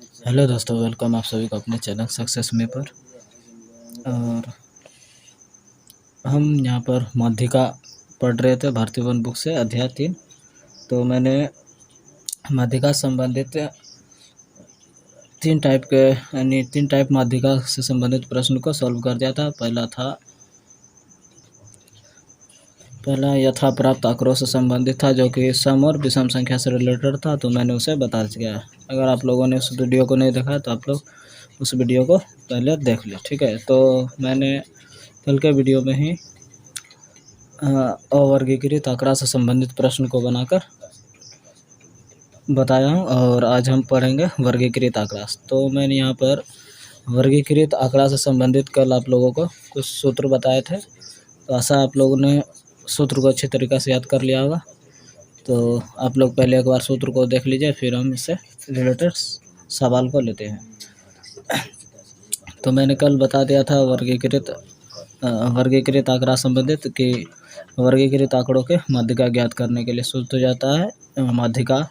Hello दोस्तों, welcome आप सभी को अपने चैनल सक्सेस में पर। और हम यहाँ पर माध्यिका पढ़ रहे थे भारतीय वन बुक से अध्याय 3। तो मैंने माध्यिका संबंधित तीन टाइप माध्यिका से संबंधित प्रश्न को सॉल्व कर दिया था। पहला यथा प्राप्त आंकड़ों से संबंधित था, जो कि सम और विषम संख्या से रिलेटेड था। तो मैंने उसे बता दिया। अगर आप लोगों ने उस वीडियो को नहीं देखा तो आप लोग उस वीडियो को पहले देख लें, ठीक है। तो मैंने कल के वीडियो में ही अवर्गीकृत आंकड़ा से संबंधित प्रश्न को बनाकर बताया हूँ, और आज हम पढ़ेंगे वर्गीकृत आंकड़ा। तो मैंने यहाँ पर वर्गीकृत आंकड़ा से संबंधित कल आप लोगों को कुछ सूत्र बताए थे। तो आशा आप लोगों ने सूत्र को अच्छी तरीक़े से याद कर लिया होगा। तो आप लोग पहले एक बार सूत्र को देख लीजिए, फिर हम इससे रिलेटेड सवाल को लेते हैं। तो मैंने कल बता दिया था वर्गीकृत आंकड़ा संबंधित कि वर्गीकृत आंकड़ों के माध्यिका ज्ञात करने के लिए सूत्र जाता है माध्यिका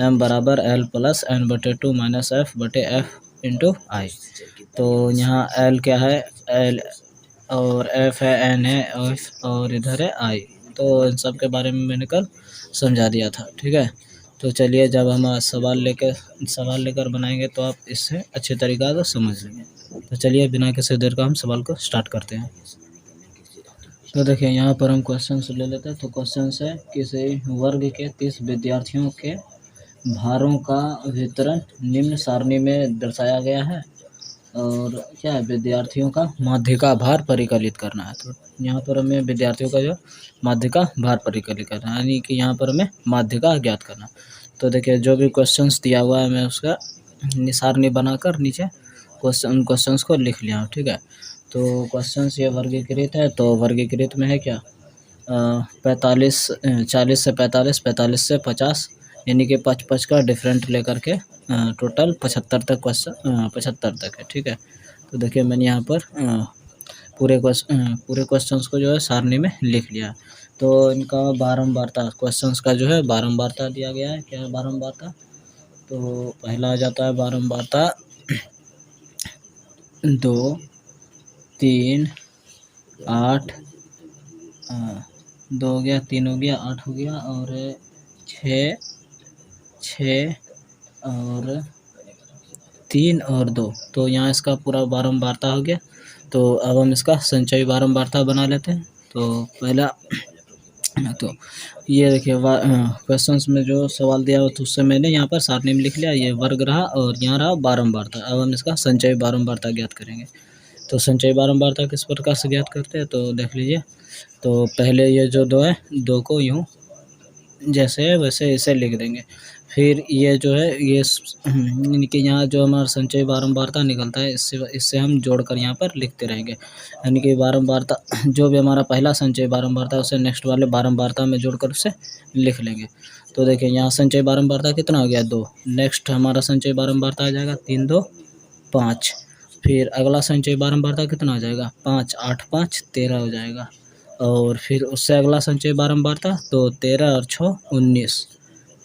m बराबर l plus n/2 minus f/f into I. तो यहाँ l क्या है, l और f है, n है, और इधर है i। तो इन सब के बारे में मैंने कल समझा दिया था, ठीक है। तो चलिए, जब हम सवाल लेकर बनाएंगे तो आप इससे अच्छे तरीक़ा से समझ लेंगे। तो चलिए, बिना किसी देर का हम सवाल को स्टार्ट करते हैं। तो देखिए, यहाँ पर हम क्वेश्चन ले लेते हैं। तो क्वेश्चन है, किसी वर्ग के 30 विद्यार्थियों के भारों का वितरण निम्न सारणी में दर्शाया गया है, और क्या है, विद्यार्थियों का माध्यिका भार परिकलित करना है। तो यहाँ पर हमें विद्यार्थियों का जो माध्यिका भार परिकलित करना है, यानी कि यहाँ पर हमें माध्यिका ज्ञात करना। तो देखिए, जो भी क्वेश्चंस दिया हुआ है मैं उसका सारणी बनाकर नीचे क्वेश्चंस को लिख लिया हूँ, ठीक है। तो क्वेश्चंस ये वर्गीकृत है। तो वर्गीकृत में है क्या, 40 से 45, 45 से 50, यानी कि 5 का डिफरेंट लेकर के टोटल 75 तक क्वेश्चन 75 तक है, ठीक है। तो देखिए, मैंने यहाँ पर पूरे क्वेश्चंस को जो है सारणी में लिख लिया। तो इनका बारंबारता, क्वेश्चंस का जो है बारंबारता दिया गया है। क्या है बारंबारता, तो पहला आ जाता है बारंबारता 2, 3, 8, 2 हो गया, 3 हो गया, 8 हो गया, और 6 और 3 और 2। तो यहाँ इसका पूरा बारंबारता हो गया। तो अब हम इसका संचयी बारंबारता बना लेते हैं। तो पहला, तो ये देखिए, क्वेश्चंस में जो सवाल दिया हो तो उससे मैंने यहाँ पर सारणी में लिख लिया। ये वर्ग रहा और यहाँ रहा बारंबारता। अब हम इसका संचयी बारंबारता ज्ञात करेंगे। तो संचयी बारंबारता किस प्रकार से ज्ञात करते हैं, तो देख लीजिए। तो पहले ये जो 2 है, 2 को यूँ जैसे है वैसे इसे लिख देंगे। फिर ये जो है, ये यानी कि यहाँ जो हमारा संचयी बारंबारता निकलता है, इससे हम जोड़कर यहाँ पर लिखते रहेंगे। यानी कि बारंबारता, जो भी हमारा पहला संचयी बारंबारता है उसे नेक्स्ट वाले बारंबारता में जोड़कर उसे लिख लेंगे। तो देखिए, यहाँ संचयी बारंबारता कितना हो गया, 2। नेक्स्ट हमारा संचयी बारंबारता आ जाएगा 3, 2, 5। फिर अगला संचयी बारंबारता कितना हो जाएगा, 5, 8, 5, 13 हो जाएगा। और फिर उससे अगला संचयी बारंबारता तो 13 और 6, 19,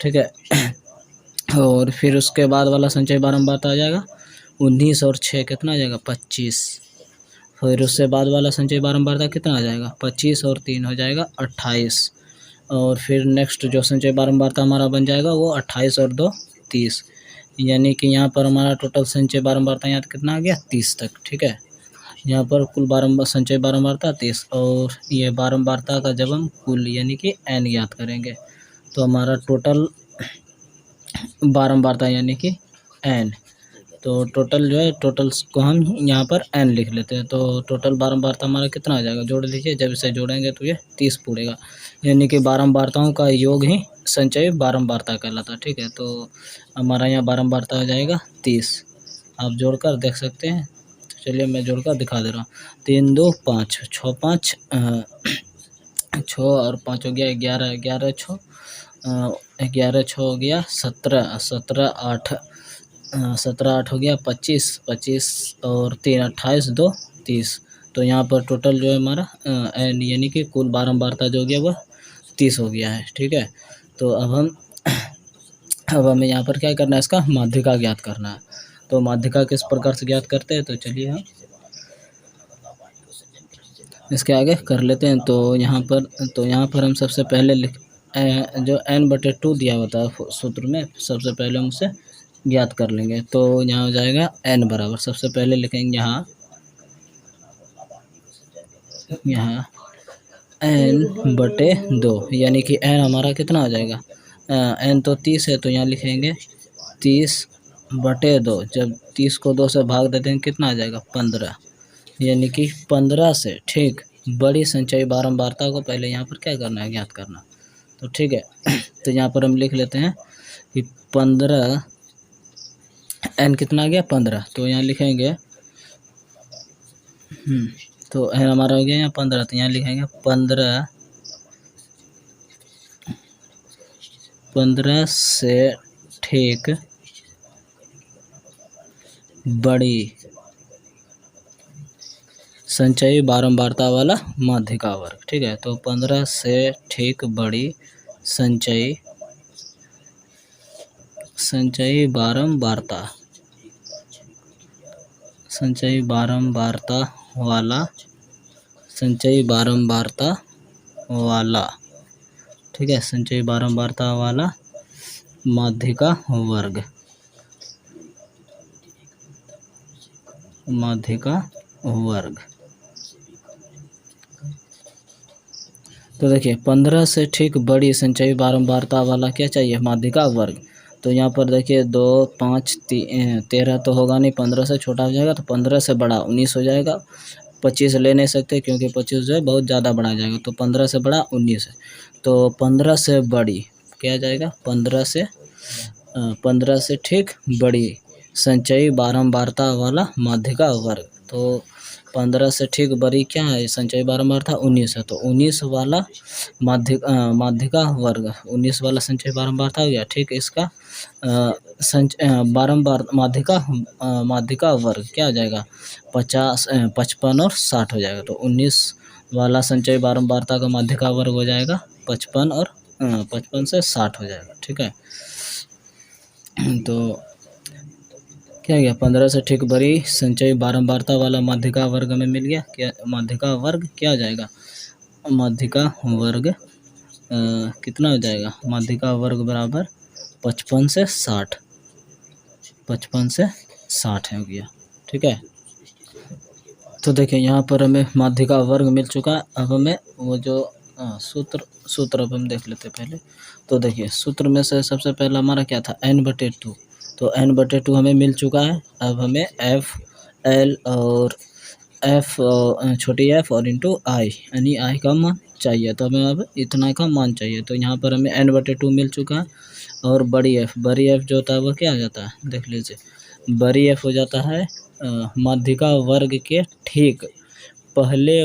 ठीक है। और फिर उसके बाद वाला संचयी बारंबारता आ जाएगा 19 और 6 कितना आ जाएगा, 25। फिर उससे बाद वाला संचयी बारंबारता कितना आ जाएगा, 25 और 3 हो जाएगा 28। और फिर नेक्स्ट जो संचयी बारंबारता हमारा बन जाएगा वो 28 और 2, 30। यानी कि यहाँ पर हमारा टोटल संचयी बारंबारता यहाँ कितना आ गया, 30 तक, ठीक है। यहाँ पर कुल संचयी बारंबारता 30, और ये बारंबारता का जब हम कुल यानी कि n ज्ञात करेंगे तो हमारा टोटल बारंबारता यानी कि n। तो टोटल जो है, टोटल्स को हम यहाँ पर n लिख लेते हैं। तो टोटल बारंबारता हमारा कितना आ जाएगा, जोड़ लीजिए। जब इसे जोड़ेंगे तो ये 30 पूरेगा, यानी कि बारंबारताओं का योग ही संचयी बारंबारता कहलाता है, ठीक है। तो हमारा यहाँ बारंबारता आ जाएगा 30। आप जोड़कर देख सकते हैं। तो चलिए, मैं जोड़कर दिखा दे रहा हूँ। 3, 2, 5, 6, 5, 6 और 5 हो गया 11, 11, 6, 11, 6 हो गया 17, 17, 8, 17, 8 हो गया 25, 25 और 3, 28, 2, 30। तो यहाँ पर टोटल जो है हमारा यानी कि कुल बारंबारता जो हो गया वह 30 हो गया है, ठीक है। तो अब हम अब हमें यहाँ पर क्या करना है, इसका माध्यिका ज्ञात करना है। तो माध्यिका किस प्रकार से ज्ञात करते हैं, तो चलिए हम इसके आगे कर लेते हैं। तो यहाँ पर हम सबसे पहले जो n/2 दिया होता है सूत्र में, सबसे पहले हम उसे ज्ञात कर लेंगे। तो यहाँ हो जाएगा n बराबर, सबसे पहले लिखेंगे यहाँ n/2, यानी कि n हमारा कितना हो जाएगा, n तो 30 है, तो यहाँ लिखेंगे 30/2। जब 30 को 2 से भाग देते हैं कितना आ जाएगा, 15, यानी कि 15 से ठीक बड़ी संचयी बारंबारता को पहले यहाँ पर क्या करना है, ज्ञात करना। तो ठीक है, तो यहाँ पर हम लिख लेते हैं कि 15, n कितना आ गया 15, तो यहाँ लिखेंगे तो n हमारा हो गया यहाँ 15, तो यहाँ लिखेंगे 15 से ठीक बड़ी संचयी बारंबारता वाला माध्यिका वर्ग। ठीक है, तो 15 से ठीक बड़ी संचयी बारंबारता वाला ठीक है, संचयी बारंबारता वाला माध्यिका वर्ग। तो देखिए 15 से ठीक बड़ी संचयी बारंबारता वाला क्या चाहिए, माध्यिका वर्ग। तो यहाँ पर देखिए 2, 5, 13 तो होगा नहीं, 15 से छोटा हो जाएगा, तो 15 से बड़ा 19 हो जाएगा। 25 ले नहीं सकते क्योंकि 25 जो है बहुत ज़्यादा बढ़ा जाएगा, तो 15 से बड़ा 19 है। तो 15 से बड़ी क्या जाएगा, 15 से ठीक बड़ी संचयी बारंबारता वाला माध्यिका वर्ग। तो 15 से ठीक बड़ी क्या है, संचयी बारंबारता 19 है, तो 19 वाला माध्यिका वर्ग, 19 वाला संचयी बारंबारता हो गया। ठीक, इसका बारंबार माध्यिका वर्ग क्या हो जाएगा, 50, 55 और 60 हो जाएगा। तो 19 वाला संचयी बारंबारता का माध्यिका वर्ग हो जाएगा 55 और 55 से 60 हो जाएगा। ठीक है, तो क्या गया, 15 से ठीक बड़ी संचयी बारंबारता वाला माध्यिका वर्ग में मिल गया। क्या माध्यिका वर्ग क्या हो जाएगा, माध्यिका वर्ग कितना हो जाएगा, माध्यिका वर्ग बराबर 55 से 60 हो गया। ठीक है, तो देखिए यहाँ पर हमें माध्यिका वर्ग मिल चुका है। अब हमें वो जो सूत्र अब हम देख लेते हैं पहले। तो देखिए सूत्र में से सबसे पहला हमारा क्या था, n/2, तो n/2 हमें मिल चुका है। अब हमें f, l और f छोटी f और इंटू i, यानी i का मान चाहिए। तो हमें अब इतना का मान चाहिए। तो यहाँ पर हमें n/2 मिल चुका है, और बड़ी f जो होता है वो क्या हो जाता है, देख लीजिए, बड़ी f हो जाता है माध्यिका वर्ग के ठीक पहले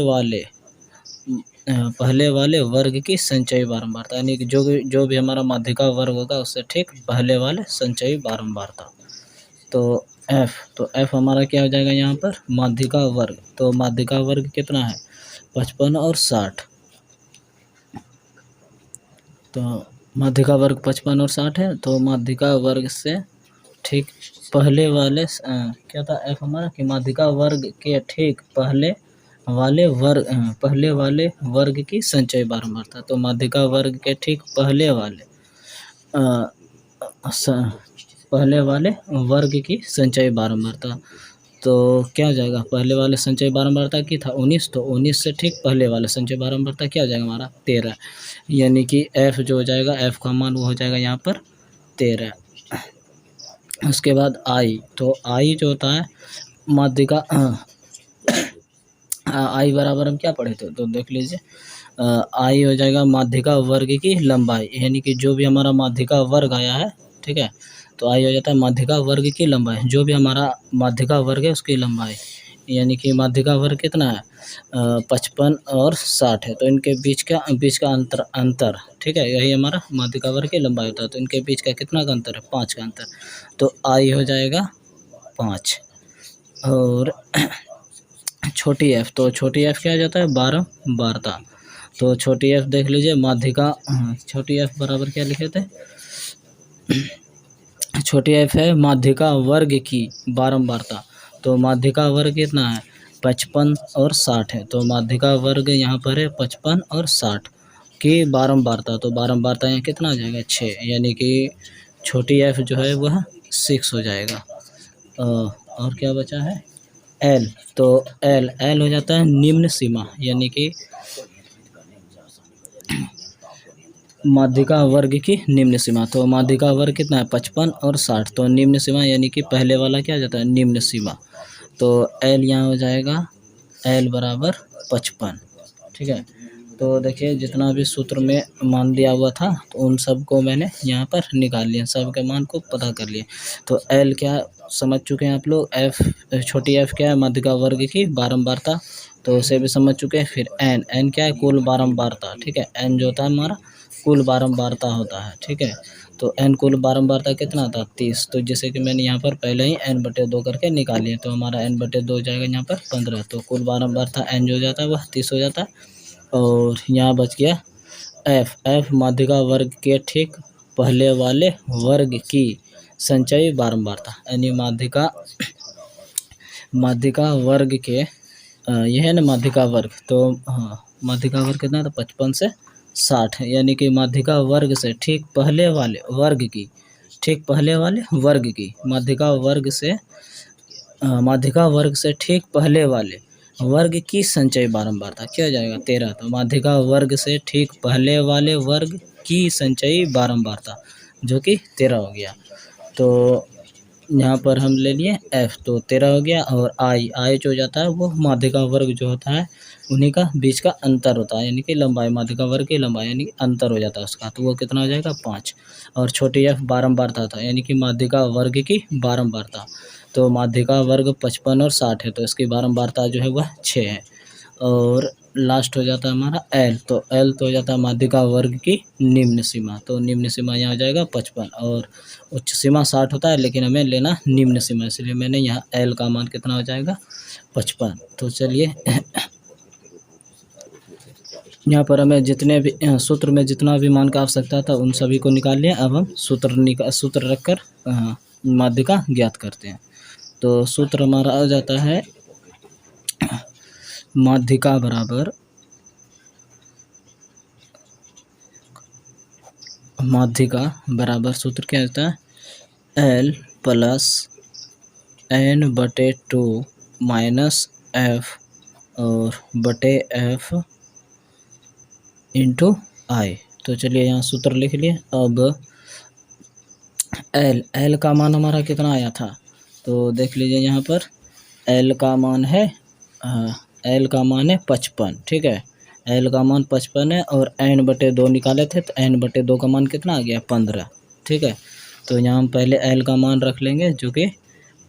वाले वर्ग की संचयी बारंबारता, यानी कि जो भी हमारा माध्यिका वर्ग होगा उससे ठीक पहले वाले संचयी बारंबारता। तो f हमारा क्या हो जाएगा यहाँ पर, माध्यिका वर्ग। तो माध्यिका वर्ग कितना है, 55 और 60। तो माध्यिका वर्ग 55 और 60 है। तो माध्यिका वर्ग से ठीक पहले वाले क्या था f हमारा, कि माध्यिका वर्ग के ठीक पहले वाले वर्ग की संचयी बारंबारता। तो माध्यिका वर्ग के ठीक पहले वाले वर्ग की संचयी बारंबारता। तो क्या हो जाएगा, पहले वाले संचयी बारंबारता की था 19, तो 19 से ठीक पहले वाले संचयी बारंबारता क्या हो जाएगा हमारा, 13, यानी कि f जो हो जाएगा, f का मान वो हो जाएगा यहाँ पर 13। उसके बाद i, तो i जो होता है माध्यिका i बराबर हम क्या पढ़े थे, तो देख लीजिए i हो जाएगा माध्यिका वर्ग की लंबाई, यानी कि जो भी हमारा माध्यिका वर्ग आया है, ठीक है, तो i हो जाता है माध्यिका वर्ग की लंबाई, जो भी हमारा माध्यिका वर्ग है उसकी लंबाई, यानी कि माध्यिका वर्ग कितना है 55 और 60 है। तो इनके बीच का अंतर ठीक है, यही हमारा माध्यिका वर्ग की लंबाई होता है। तो इनके बीच का कितना का अंतर है, 5 का अंतर। तो i हो जाएगा 5। और छोटी f, तो छोटी f क्या हो जाता है, बारंबारता। तो छोटी f देख लीजिए, माध्यिका छोटी f बराबर क्या लिखे थे, छोटी एफ है माध्यिका वर्ग की बारंबारता। तो माध्यिका वर्ग कितना है 55 और 60 है। तो माध्यिका वर्ग यहाँ पर है 55 और 60 की बारंबारता। तो बारंबारता यहाँ कितना आ जाएगा 6, यानी कि छोटी एफ जो है वह 6 हो जाएगा। और क्या बचा है एल। तो एल हो जाता है निम्न सीमा, यानी कि माध्यिका वर्ग की निम्न सीमा। तो माध्यिका वर्ग कितना है 55 और 60। तो निम्न सीमा यानी कि पहले वाला क्या जाता है निम्न सीमा। तो एल यहाँ हो जाएगा एल बराबर 55। ठीक है। तो देखिए जितना भी सूत्र में मान दिया हुआ था तो उन सब को मैंने यहाँ पर निकाल लिया, सब के मान को पता कर लिया। तो एल क्या समझ चुके हैं आप लोग, एफ छोटी एफ क्या है माध्यिका वर्ग की बारंबारता, तो उसे भी समझ चुके हैं। फिर एन क्या है कुल बारंबारता। ठीक है, एन जो होता है हमारा कुल बारंबारता होता है। ठीक है, तो एन कुल बारंबारता कितना था 30। तो जैसे कि मैंने यहाँ पर पहले ही n/2 करके निकाल लिया, तो हमारा n/2 हो जाएगा यहाँ पर 15। तो कुल बारंबारता n जो हो जाता है वह 30 हो जाता है। और यहाँ बच गया एफ माध्यिका वर्ग के ठीक पहले वाले वर्ग की संचयी बारंबारता, यानी माध्यिका वर्ग के यह है ना माध्यिका वर्ग। तो हाँ माध्यिका वर्ग कितना था 55 से 60, यानी कि माध्यिका वर्ग से ठीक पहले वाले वर्ग की माध्यिका वर्ग से ठीक पहले वाले वर्ग की संचयी बारंबारता क्या हो जाएगा 13। तो माध्यिका वर्ग से ठीक पहले वाले वर्ग की संचयी बारंबारता जो कि 13 हो गया। तो यहाँ पर हम ले लिए एफ, तो 13 हो गया। और आई जो हो जाता है वो माध्यिका वर्ग जो होता है उन्हीं का बीच का अंतर होता है, यानी कि लंबाई, माध्यिका वर्ग की लंबाई यानी कि अंतर हो जाता है उसका, तो वो कितना हो जाएगा 5। और छोटी एफ बारंबारता था, यानी कि माध्यिका वर्ग की बारंबारता। तो माध्यिका वर्ग 55 और 60 है, तो इसकी बारंबारता जो है वह 6 है। और लास्ट हो जाता है हमारा एल, तो एल तो हो जाता है माध्यिका वर्ग की निम्न सीमा। तो निम्न सीमा यहाँ आ जाएगा 55 और उच्च सीमा 60 होता है, लेकिन हमें लेना निम्न सीमा, इसलिए मैंने यहाँ एल का मान कितना हो जाएगा 55। तो चलिए यहाँ पर हमें जितने भी सूत्र में जितना भी मान का आवश्यकता था उन सभी को निकाल लिया। अब हम सूत्र रखकर माध्यिका ज्ञात करते हैं। तो सूत्र हमारा आ जाता है माध्यिका बराबर सूत्र क्या होता है L plus n/2 minus F और बटे एफ इंटू आई। तो चलिए यहाँ सूत्र लिख लिए। अब एल का मान हमारा कितना आया था, तो देख लीजिए यहाँ पर एल का मान है 55। ठीक है, एल का मान 55 है और n/2 निकाले थे, तो n/2 का मान कितना आ गया 15। ठीक है, तो यहाँ हम पहले एल का मान रख लेंगे जो कि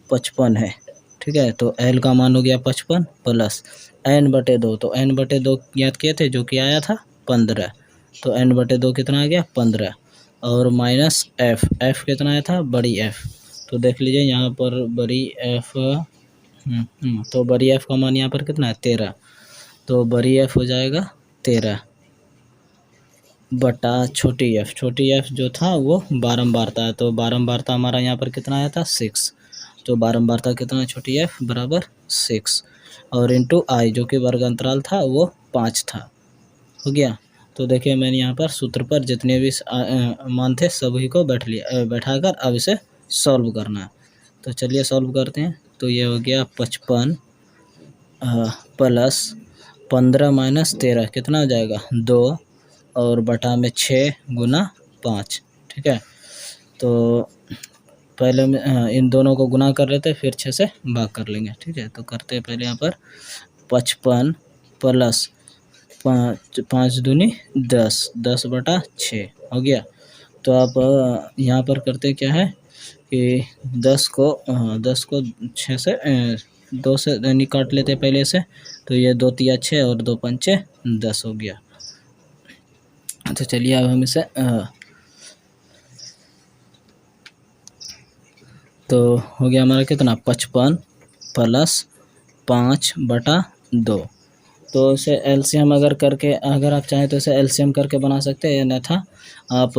55 है। ठीक है, तो एल का मान हो गया 55 प्लस n/2, तो n/2 याद किए थे जो कि आया था 15, तो n/2 कितना आ गया 15 और माइनस एफ कितना आया था बड़ी एफ। तो देख लीजिए यहाँ पर बड़ी एफ तो बड़ी एफ का मान यहाँ पर कितना है 13, तो बड़ी एफ हो जाएगा 13 बटा छोटी एफ जो था वो बारंबारता है, तो बारंबारता हमारा यहाँ पर कितना आया था 6, तो बारंबारता कितना है छोटी एफ बराबर 6 और इंटू आई जो कि वर्ग अंतराल था वो 5 था। हो गया। तो देखिए मैंने यहाँ पर सूत्र पर जितने भी मान थे सभी को बैठाकर अब इसे सॉल्व करना है। तो चलिए सॉल्व करते हैं। तो ये हो गया 55 प्लस 15 माइनस 13 कितना हो जाएगा 2 और बटा में 6 गुना 5। ठीक है, तो पहले में इन दोनों को गुना कर लेते फिर 6 से भाग कर लेंगे। ठीक है, तो करते हैं पहले यहाँ पर 55 प्लस 5 दूनी 10 बटा 6 हो गया। तो आप यहाँ पर करते क्या है कि 10 को 6 से 2 से काट लेते पहले से, तो ये 2 तिया 6 और 2 पंचे 10 हो गया। तो चलिए अब हम इसे तो हो गया हमारा कितना 55 प्लस 5/2। तो इसे एलसीएम अगर आप चाहें तो इसे एलसीएम करके बना सकते हैं, अन्यथा आप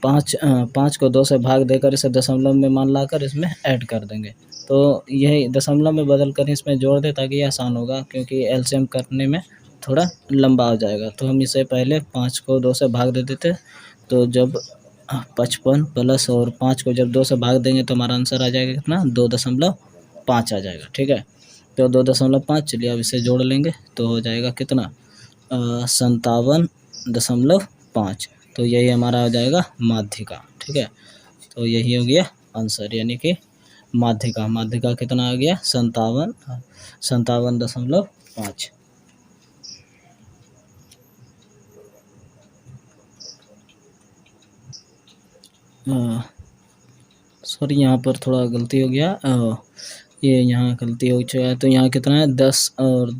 5 को 2 से भाग देकर इसे दशमलव में मान लाकर इसमें ऐड कर देंगे। तो यही दशमलव में बदल कर इसमें जोड़ दें ताकि ये आसान होगा, क्योंकि एलसीएम करने में थोड़ा लंबा हो जाएगा। तो हम इसे पहले 5 को 2 से भाग दे देते, तो जब 55 प्लस और 5 को जब 2 से भाग देंगे तो हमारा आंसर आ जाएगा कितना, 2.5 आ जाएगा। ठीक है, तो 2.5, चलिए अब इसे जोड़ लेंगे तो हो जाएगा कितना, 57.5। तो यही हमारा हो जाएगा माध्यिका। ठीक है, तो यही हो गया आंसर, यानी कि माध्यिका कितना आ गया, 57.5। सॉरी, यहाँ पर थोड़ा गलती हो गया, ये यहाँ गलती हो चुका है। तो यहाँ कितना है, 10 और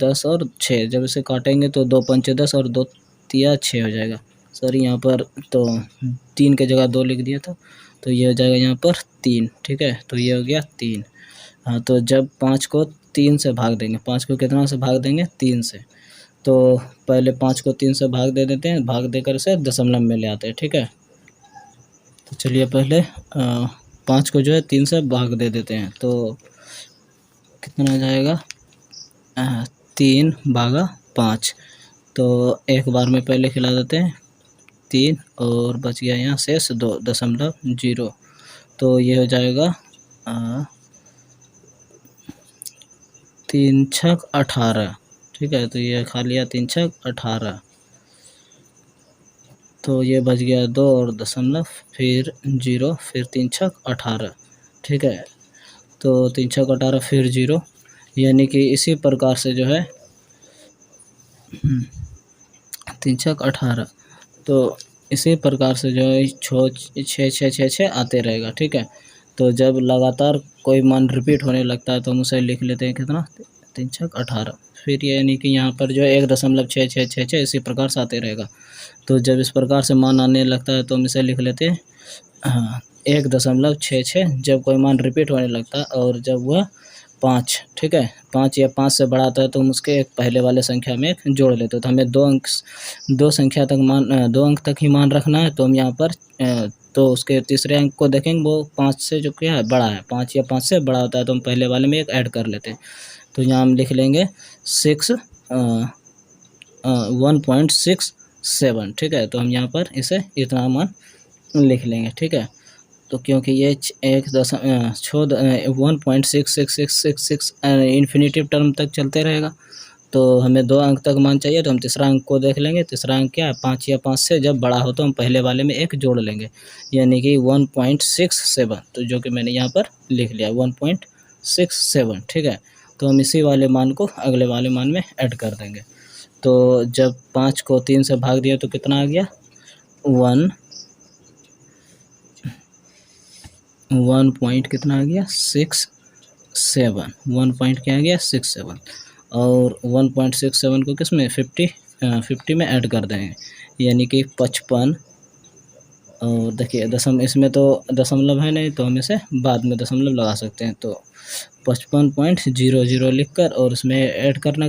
6, जब इसे काटेंगे तो 2 पंचे 10 और 2 तिया 6 हो जाएगा। सॉरी, यहाँ पर तो 3 के जगह 2 लिख दिया था, तो ये हो जाएगा यहाँ पर 3। ठीक है, तो ये हो गया 3। हाँ, तो जब 5 को 3 से भाग देंगे, 5 को कितना से भाग देंगे, 3 से, तो पहले 5 को 3 से भाग दे देते हैं, भाग देकर इसे दशमलव में ले आते हैं। ठीक है, तो चलिए पहले 5 को जो है 3 से भाग दे देते हैं, तो कितना आ जाएगा, 3/5। तो एक बार में पहले खिला देते हैं 3, और बच गया यहाँ शेष 2.0। तो ये हो जाएगा 3 छक 18। ठीक है, तो ये खा लिया 3 छक 18, तो ये बच गया 2 और दशमलव, फिर 0, फिर 3 छक 18। ठीक है, तो 3 छक 18 फिर 0, यानी कि इसी प्रकार से जो है 3 छक 18, तो इसी प्रकार से जो है 6 आते रहेगा। ठीक है, तो जब लगातार कोई मान रिपीट होने लगता है तो हम उसे लिख लेते हैं कितना, 3 छक 18। फिर ये यानी कि यहाँ पर जो है 1.6666 इसी प्रकार से आते रहेगा। तो जब इस प्रकार से मान आने लगता है तो हम इसे लिख लेते हैं 1.66। जब कोई मान रिपीट होने लगता है और जब वह 5, ठीक है, 5 या 5 से बड़ा आता है तो हम उसके एक पहले वाले संख्या में एक जोड़ लेते हैं। तो हमें 2 संख्या तक मान 2 अंक तक ही मान रखना है। तो हम यहाँ पर तो उसके तीसरे अंक को देखेंगे, वो 5 से जो क्या है बड़ा है, 5 या 5 से बड़ा होता है तो हम पहले वाले में एक ऐड कर लेते हैं। तो यहाँ हम लिख लेंगे 1.67। ठीक है, तो हम यहाँ पर इसे इतना मान लिख लेंगे। ठीक है, तो क्योंकि ये 1.6666 इन्फिनिटिव टर्म तक चलते रहेगा, तो हमें 2 अंक तक मान चाहिए, तो हम तीसरा अंक को देख लेंगे। तीसरा अंक क्या है, 5 या 5 से जब बड़ा हो तो हम पहले वाले में एक जोड़ लेंगे, यानी कि 1.67, तो जो कि मैंने यहाँ पर लिख लिया 1.67। ठीक है, तो हम इसी वाले मान को अगले वाले मान में ऐड कर देंगे। तो जब 5 को 3 से भाग दिया तो कितना आ गया, 1 पॉइंट कितना आ गया, 67। 1 पॉइंट क्या आ गया, 67, और 1.67 को किस में 50 में ऐड कर देंगे, यानी कि 55। और देखिए इसमें तो दशमलव है नहीं, तो हम इसे बाद में दशमलव लगा सकते हैं। तो 55.00 लिख कर और उसमें ऐड करना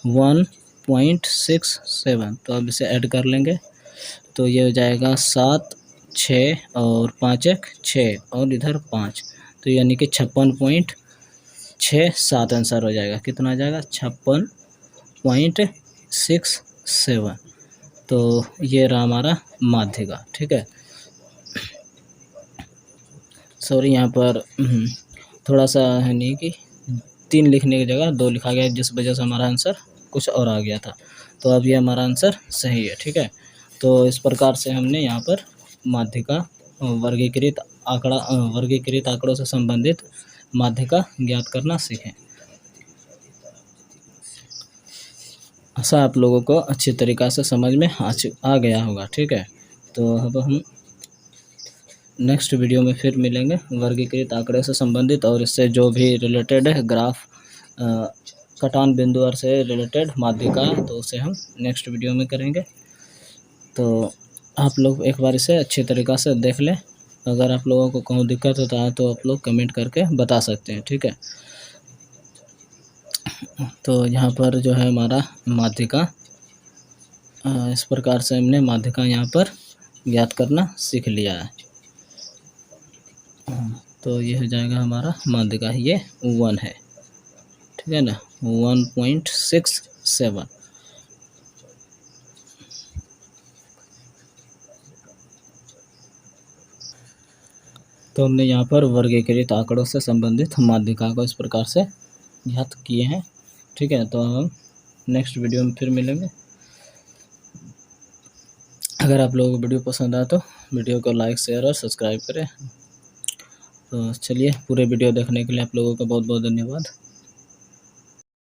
1.67। तो अब इसे ऐड कर लेंगे, तो ये हो जाएगा 7, 6 और 5 1 6 और इधर 5, तो यानी कि 56.67 आंसर हो जाएगा। कितना आ जाएगा, 56.67। तो ये रहा हमारा माध्यिका। ठीक है, सॉरी, यहाँ पर थोड़ा सा है नहीं कि 3 लिखने की जगह 2 लिखा गया, जिस वजह से हमारा आंसर कुछ और आ गया था। तो अब ये हमारा आंसर सही है। ठीक है, तो इस प्रकार से हमने यहाँ पर माध्यिका वर्गीकृत आंकड़ों से संबंधित माध्यिका ज्ञात करना सीखें। ऐसा आप लोगों को अच्छी तरीक़ा से समझ में आ गया होगा। ठीक है, तो अब हम नेक्स्ट वीडियो में फिर मिलेंगे वर्गीकृत आंकड़े से संबंधित, और इससे जो भी रिलेटेड है ग्राफ, कटान बिंदु और से रिलेटेड माध्यिका, तो उसे हम नेक्स्ट वीडियो में करेंगे। तो आप लोग एक बार इसे अच्छी तरीक़ा से देख लें। अगर आप लोगों को कोई दिक्कत होता है तो आप लोग कमेंट करके बता सकते हैं। ठीक है, तो यहाँ पर जो है हमारा माध्यिका, इस प्रकार से हमने माध्यिका यहाँ पर ज्ञात करना सीख लिया है। तो ये हो जाएगा हमारा माध्यिका, ये 1 है, ठीक है ना, 1.67। तो हमने यहाँ पर वर्गीकृत आंकड़ों से संबंधित माध्यिका को इस प्रकार से ज्ञात किए हैं, ठीक है। तो हम नेक्स्ट वीडियो में फिर मिलेंगे। अगर आप लोगों को वीडियो पसंद आए तो वीडियो को लाइक, शेयर और सब्सक्राइब करें। तो चलिए, पूरे वीडियो देखने के लिए आप लोगों का बहुत बहुत धन्यवाद।